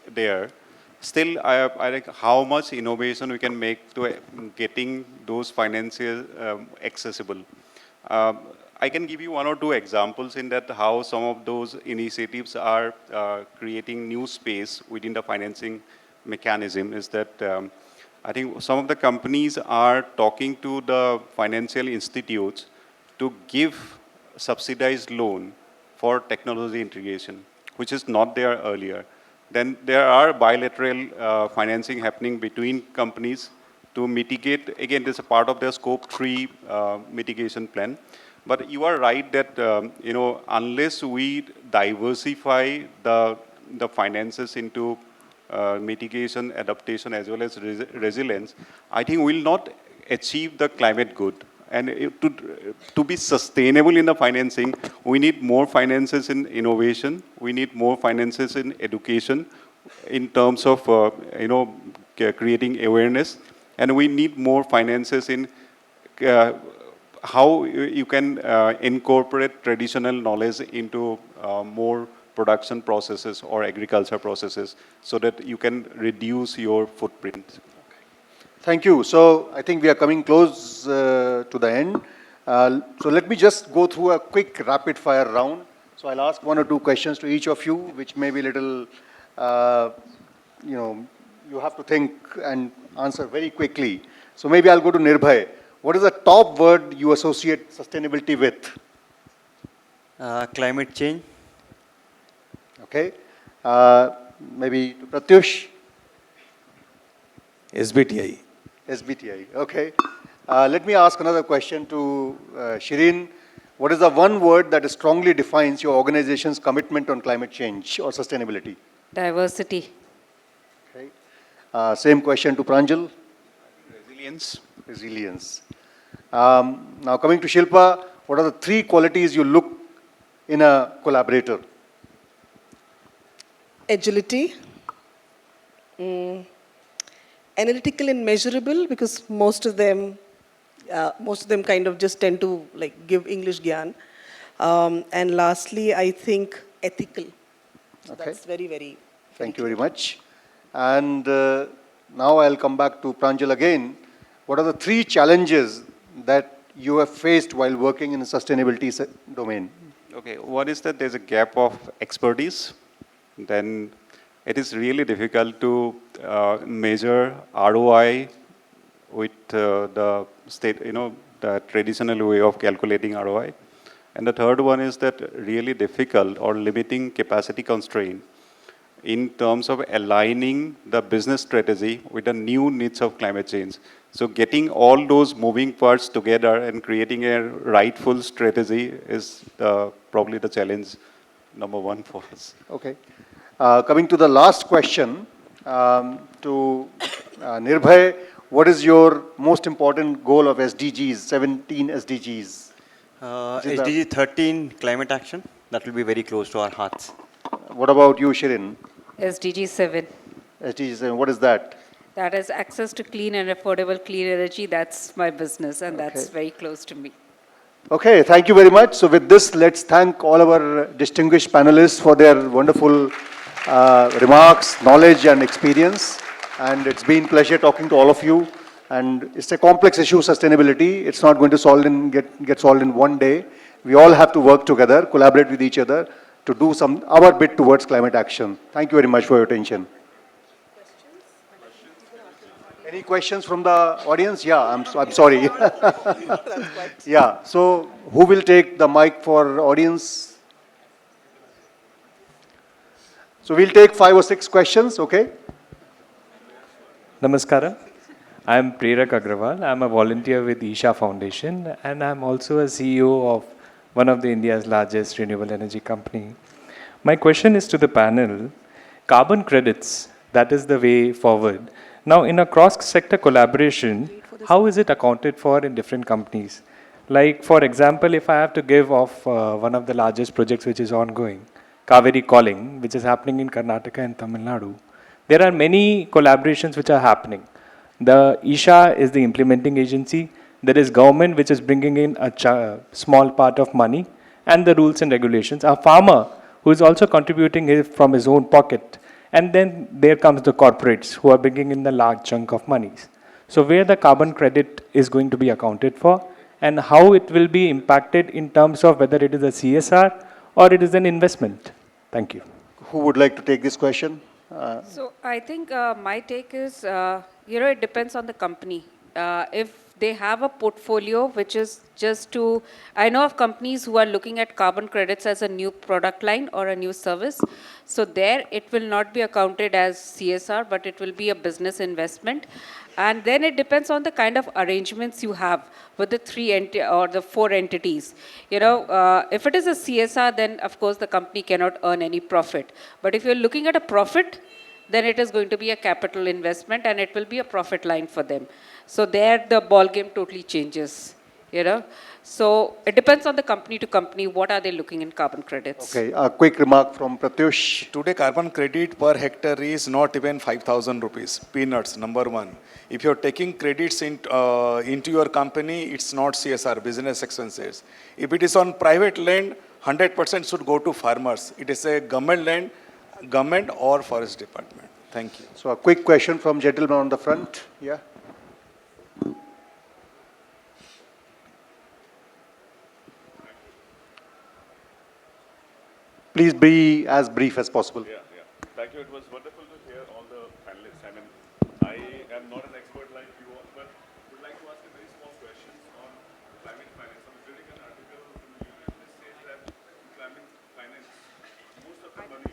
there, still I think how much innovation we can make to getting those finances accessible. I can give you one or two examples in that how some of those initiatives are creating new space within the financing mechanism is that I think some of the companies are talking to the financial institutes to give subsidized loan for technology integration, which is not there earlier. Then there are bilateral financing happening between companies to mitigate. Again, this is a part of their scope 3 mitigation plan. But you are right that unless we diversify the finances into mitigation, adaptation, as well as resilience, I think we will not achieve the climate good. And to be sustainable in the financing, we need more finances in innovation. We need more finances in education, in terms of creating awareness, and we need more finances in how you can incorporate traditional knowledge into more production processes or agriculture processes, so that you can reduce your footprint. Thank you. So I think we are coming close to the end. So let me just go through a quick rapid fire round. So I'll ask 1 or 2 questions to each of you, which may be a little, you have to think and answer very quickly. So maybe I'll go to Nirbhay. What is the top word you associate sustainability with? Climate change. Okay. Maybe to Pratyush. SBTI. SBTI, okay. Let me ask another question to Shirin. What is the one word that strongly defines your organization's commitment on climate change or sustainability? Diversity. Okay. Same question to Pranjal. Resilience. Resilience. Now coming to Shilpa, what are the 3 qualities you look in a collaborator? Agility, analytical and measurable, because most of them kind of just tend to like give English gyan. And lastly, I think ethical. So Okay. that's very, very. Thank you very much. And now I'll come back to Pranjal again. What are the 3 challenges that you have faced while working in the sustainability domain? Okay, one is that there's a gap of expertise. Then it is really difficult to measure ROI with the state, the traditional way of calculating ROI. And the third one is that really difficult or limiting capacity constraint in terms of aligning the business strategy with the new needs of climate change. So getting all those moving parts together and creating a rightful strategy is probably the challenge number 1 for us. Okay. Coming to the last question, to Nirbhay, what is your most important goal of SDGs, 17 SDGs? SDG 13, climate action, that will be very close to our hearts. What about you, Shirin? SDG 7. SDG 7, what is that? That is access to clean and affordable clean energy. That's my business, and that's Okay. very close to me. Okay, thank you very much. So with this, let's thank all our distinguished panelists for their wonderful remarks, knowledge and experience. And it's been pleasure talking to all of you. And it's a complex issue, sustainability. It's not going to get solved in one day. We all have to work together, collaborate with each other to do our bit towards climate action. Thank you very much for your attention. Any questions from the audience? Yeah, I'm sorry. Yeah, so who will take the mic for audience? So we'll take 5 or 6 questions, okay? Namaskara. I'm Prerak Agrawal. I'm a volunteer with Isha Foundation, and I'm also a CEO of one of India's largest renewable energy company. My question is to the panel. Carbon credits, that is the way forward. Now, in a cross-sector collaboration, how is it accounted for in different companies? Like, for example, if I have to give off one of the largest projects which is ongoing, Kaveri Calling, which is happening in Karnataka and Tamil Nadu, there are many collaborations which are happening. The Isha is the implementing agency. There is government which is bringing in a small part of money, and the rules and regulations. A farmer who is also contributing from his own pocket. And then there comes the corporates who are bringing in the large chunk of monies. So where the carbon credit is going to be accounted for, and how it will be impacted in terms of whether it is a CSR or it is an investment. Thank you. Who would like to take this question? So I think my take is, it depends on the company. If they have a portfolio which is just to, I know of companies who are looking at carbon credits as a new product line or a new service. So there it will not be accounted as CSR, but it will be a business investment. And then it depends on the kind of arrangements you have with the 4 entities. If it is a CSR, then of course the company cannot earn any profit. But if you're looking at a profit, then it is going to be a capital investment and it will be a profit line for them. So there the ball game totally changes, So it depends on the company to company, what are they looking in carbon credits. Okay, a quick remark from Pratyush. Today, carbon credit per hectare is not even 5,000 rupees, peanuts, number 1. If you're taking credits into your company, it's not CSR, business expenses. If it is on private land, 100% should go to farmers. It is a government land, government or forest department. Thank you. So a quick question from gentleman on the front. Yeah. Please be as brief as possible. Yeah. Thank you. It was wonderful to hear all the panelists. I mean, I am not an expert like you all, but would like to ask a very small question on climate finance. I was reading an article in the Union that says that climate finance, most of the money,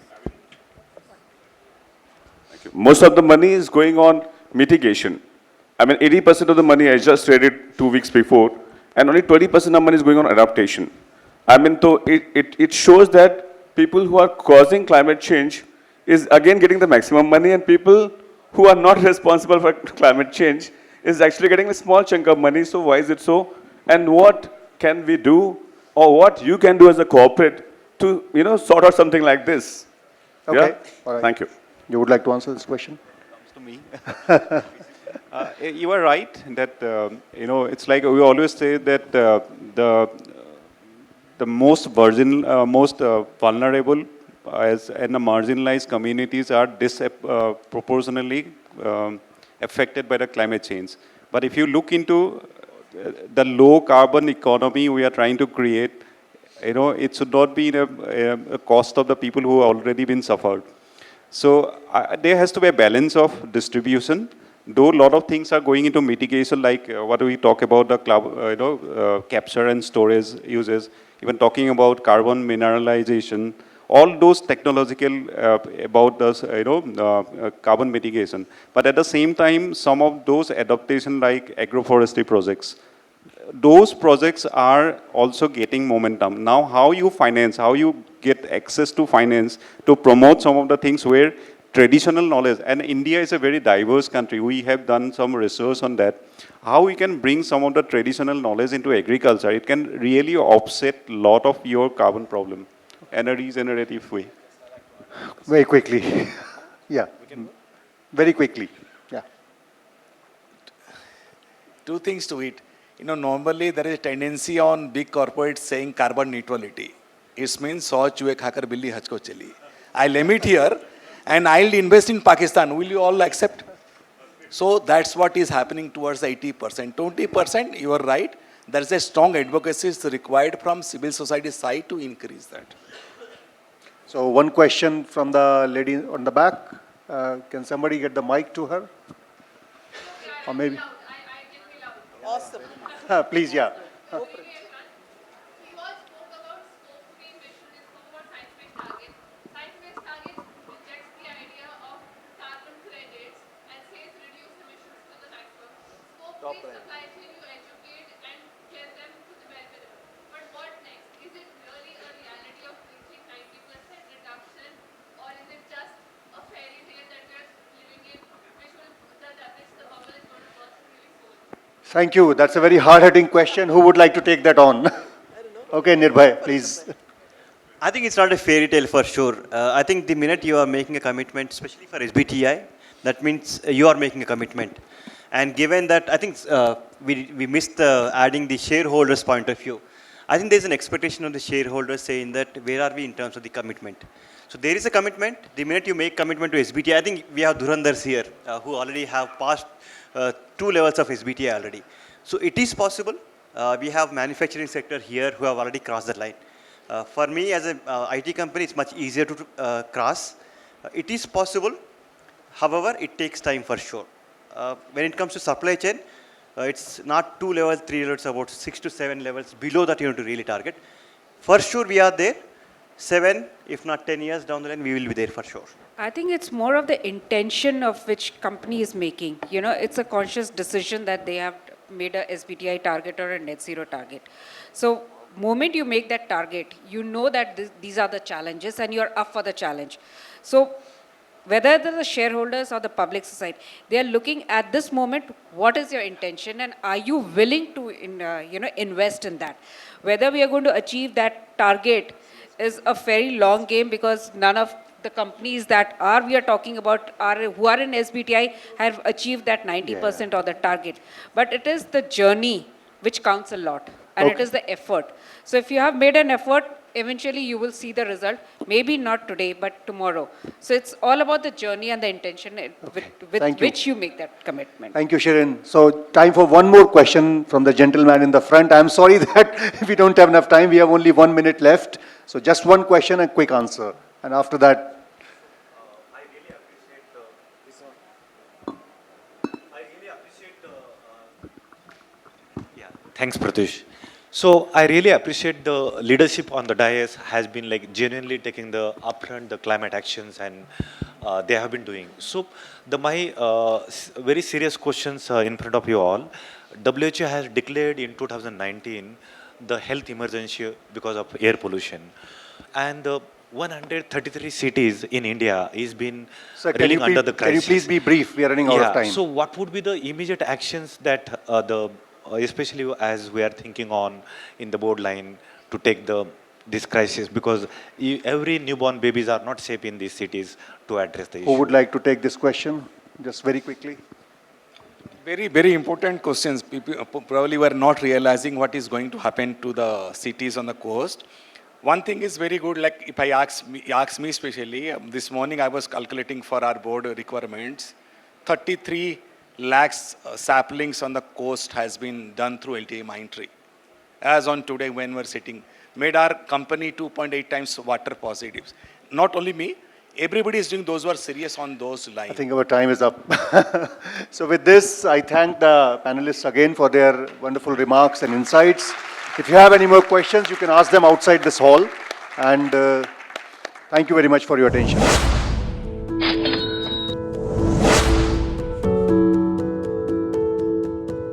thank you. Most of the money is going on mitigation. I mean, 80% of the money, I just read it 2 weeks before, and only 20% of money is going on adaptation. I mean, so it shows that people who are causing climate change is again getting the maximum money, and people who are not responsible for climate change is actually getting a small chunk of money. So why is it so? And what can we do, or what you can do as a corporate to, sort out something like this? Okay. Yeah? All right. Thank you. You would like to answer this question? Comes to me. You are right that, it's like we always say that the most vulnerable and the marginalized communities are disproportionately affected by the climate change. But if you look into the low carbon economy we are trying to create, it should not be a cost of the people who have already been suffered. So there has to be a balance of distribution. Though a lot of things are going into mitigation, like what we talk about the capture and storage uses, even talking about carbon mineralization, all those technological about this, carbon mitigation. But at the same time, some of those adaptation like agroforestry projects, those projects are also getting momentum. Now, how you finance, how you get access to finance to promote some of the things where traditional knowledge, and India is a very diverse country. We have done some research on that. How we can bring some of the traditional knowledge into agriculture, it can really offset a lot of your carbon problem in a regenerative way. Very quickly. Yeah. Very quickly. Yeah. Two things to it. Normally there is a tendency on big corporates saying carbon neutrality. It means 100 चूहे खाकर बिल्ली हज को चली. I'll emit here and I'll invest in Pakistan. Will you all accept? So that's what is happening towards 80%. 20%, you are right. There is a strong advocacy required from civil society side to increase that. So one question from the lady on the back. Can somebody get the mic to her? Or maybe? Awesome. Please, yeah. Thank you. That's a very hard-hitting question. Who would like to take that on? Okay, Nirbhay, please. I think it's not a fairy tale for sure. I think the minute you are making a commitment, especially for SBTI, that means you are making a commitment. And given that, I think we missed adding the shareholders' point of view. I think there's an expectation of the shareholders saying that where are we in terms of the commitment. So there is a commitment. The minute you make commitment to SBTI, I think we have Dhurandhars here who already have passed 2 levels of SBTI already. So it is possible. We have manufacturing sector here who have already crossed that line. For me as an IT company, it's much easier to cross. It is possible. However, it takes time for sure. When it comes to supply chain, it's not 2 levels, 3 levels, about 6 to 7 levels below that you need to really target. For sure, we are there. 7, if not 10 years down the line, we will be there for sure. I think it's more of the intention of which company is making. It's a conscious decision that they have made a SBTI target or a net zero target. So moment you make that target, you know that these are the challenges and you're up for the challenge. So whether the shareholders or the public society, they are looking at this moment, what is your intention and are you willing to invest in that? Whether we are going to achieve that target is a very long game because none of the companies that we are talking about who are in SBTI have achieved that 90% or the target. But it is the journey which counts a lot and it is the effort. So if you have made an effort, eventually you will see the result, maybe not today, but tomorrow. So it's all about the journey and the intention with which you make that commitment. Thank you, Shirin. So time for one more question from the gentleman in the front. I'm sorry that we don't have enough time. We have only 1 minute left. So just one question and quick answer. And after that, Thanks, Pratyush. So I really appreciate the leadership on the dais has been like genuinely taking the upfront the climate actions and they have been doing. So my very serious questions in front of you all. WHO has declared in 2019 the health emergency because of air pollution, and 133 cities in India is been reeling under the crisis. Can you please be brief? We are running out of time. So what would be the immediate actions that especially as we are thinking on in the board line to take this crisis, because every newborn babies are not safe in these cities to address the issue. Who would like to take this question? Just very quickly. Very, very important questions. People probably were not realizing what is going to happen to the cities on the coast. One thing is very good, like if I ask me especially, this morning I was calculating for our board requirements, 33 lakhs saplings on the coast has been done through LTIMindtree. As on today when we're sitting, made our company 2.8 times water positives. Not only me, everybody is doing those who are serious on those lines. I think our time is up. So with this, I thank the panelists again for their wonderful remarks and insights. If you have any more questions, you can ask them outside this hall. And thank you very much for your attention.